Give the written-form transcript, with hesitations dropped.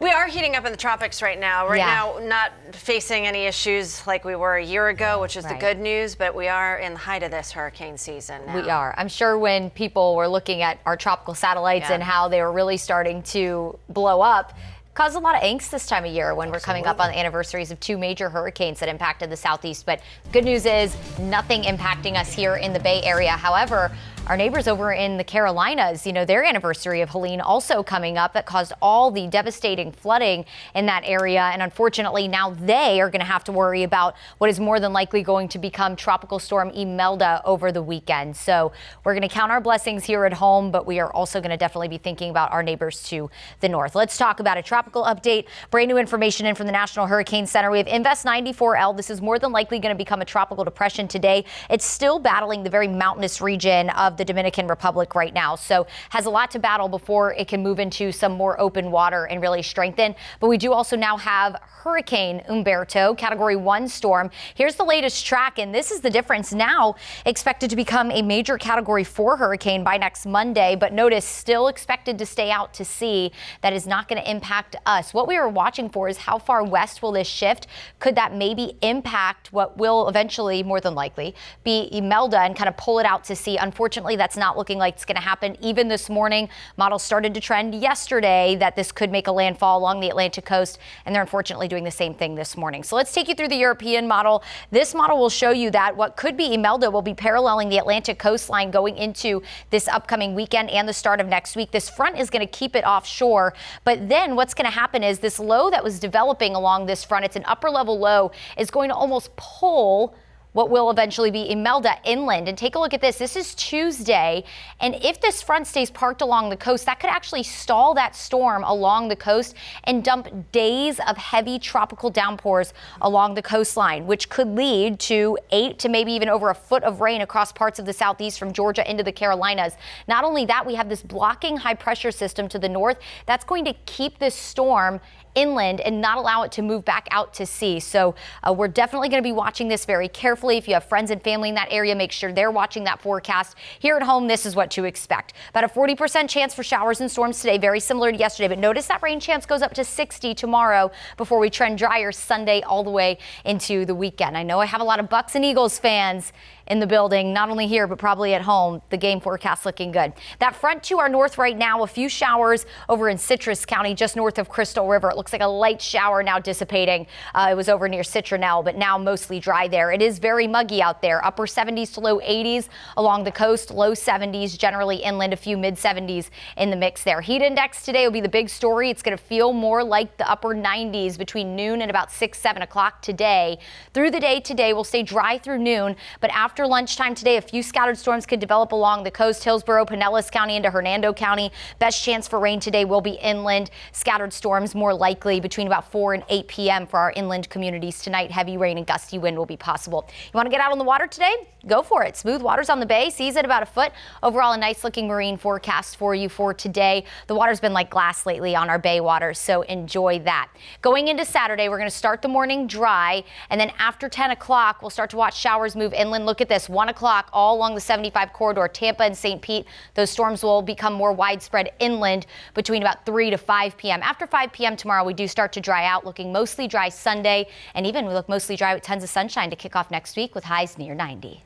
We are heating up in the tropics right now. Now, not facing any issues like we were a year ago, which is the good news, but we are in the height of this hurricane season now. We are. I'm sure when people were looking at our tropical satellites and how they were really starting to blow up, caused a lot of angst this time of year when we're coming up on the anniversaries of two major hurricanes that impacted the southeast. But good news is nothing impacting us here in the Bay Area. However, our neighbors over in the Carolinas, their anniversary of Helene also coming up, that caused all the devastating flooding in that area. And unfortunately, now they are going to have to worry about what is more than likely going to become Tropical Storm Imelda over the weekend. So we're going to count our blessings here at home, but we are also going to definitely be thinking about our neighbors to the north. Let's talk about a tropical update. Brand new information in from the National Hurricane Center. We have Invest 94L. This is more than likely going to become a tropical depression today. It's still battling the very mountainous region of the Dominican Republic right now, so has a lot to battle before it can move into some more open water and really strengthen. But we do also now have Hurricane Humberto, Category 1 storm. Here's the latest track, and this is the difference now. Expected to become a major Category 4 hurricane by next Monday, but notice still expected to stay out to sea. That is not going to impact us. What we are watching for is how far west will this shift? Could that maybe impact what will eventually, more than likely, be Imelda and kind of pull it out to sea? Unfortunately, that's not looking like it's going to happen. Even this morning, models started to trend yesterday that this could make a landfall along the Atlantic coast, and they're unfortunately doing the same thing this morning. So let's take you through the European model. This model will show you that what could be Imelda will be paralleling the Atlantic coastline going into this upcoming weekend and the start of next week. This front is going to keep it offshore, but then what's going to happen is this low that was developing along this front, it's an upper level low, is going to almost pull what will eventually be Imelda inland. And take a look at this. This is Tuesday. And if this front stays parked along the coast, that could actually stall that storm along the coast and dump days of heavy tropical downpours along the coastline, which could lead to 8 to maybe even over a foot of rain across parts of the southeast from Georgia into the Carolinas. Not only that, we have this blocking high pressure system to the north that's going to keep this storm inland and not allow it to move back out to sea. So we're definitely going to be watching this very carefully. If you have friends and family in that area, make sure they're watching that forecast. Here at home, this is what to expect. About a 40% chance for showers and storms today, very similar to yesterday. But notice that rain chance goes up to 60 tomorrow before we trend drier Sunday all the way into the weekend. I know I have a lot of Bucks and Eagles fans in the building, not only here, but probably at home. The game forecast looking good. That front to our north right now, a few showers over in Citrus County, just north of Crystal River. It looks like a light shower now dissipating. It was over near Citronelle, but now mostly dry there. It is very muggy out there. Upper 70s to low 80s along the coast, low 70s, generally inland, a few mid 70s in the mix there. Heat index today will be the big story. It's going to feel more like the upper 90s between noon and about 6, 7 o'clock today. Through the day today, we'll stay dry through noon, but after lunchtime today, a few scattered storms could develop along the coast, Hillsborough, Pinellas County into Hernando County. Best chance for rain today will be inland. Scattered storms more likely between about 4 and 8 p.m. for our inland communities tonight. Heavy rain and gusty wind will be possible. You want to get out on the water today? Go for it. Smooth waters on the bay, seas at about a foot. Overall, a nice looking marine forecast for you for today. The water's been like glass lately on our bay waters, so enjoy that. Going into Saturday, we're going to start the morning dry, and then after 10 o'clock, we'll start to watch showers move inland. Look at this, 1 o'clock all along the 75 corridor, Tampa and St. Pete. Those storms will become more widespread inland between about 3 to 5 p.m. After 5 p.m. tomorrow, we do start to dry out, looking mostly dry Sunday, and even we look mostly dry with tons of sunshine to kick off next week with highs near 90.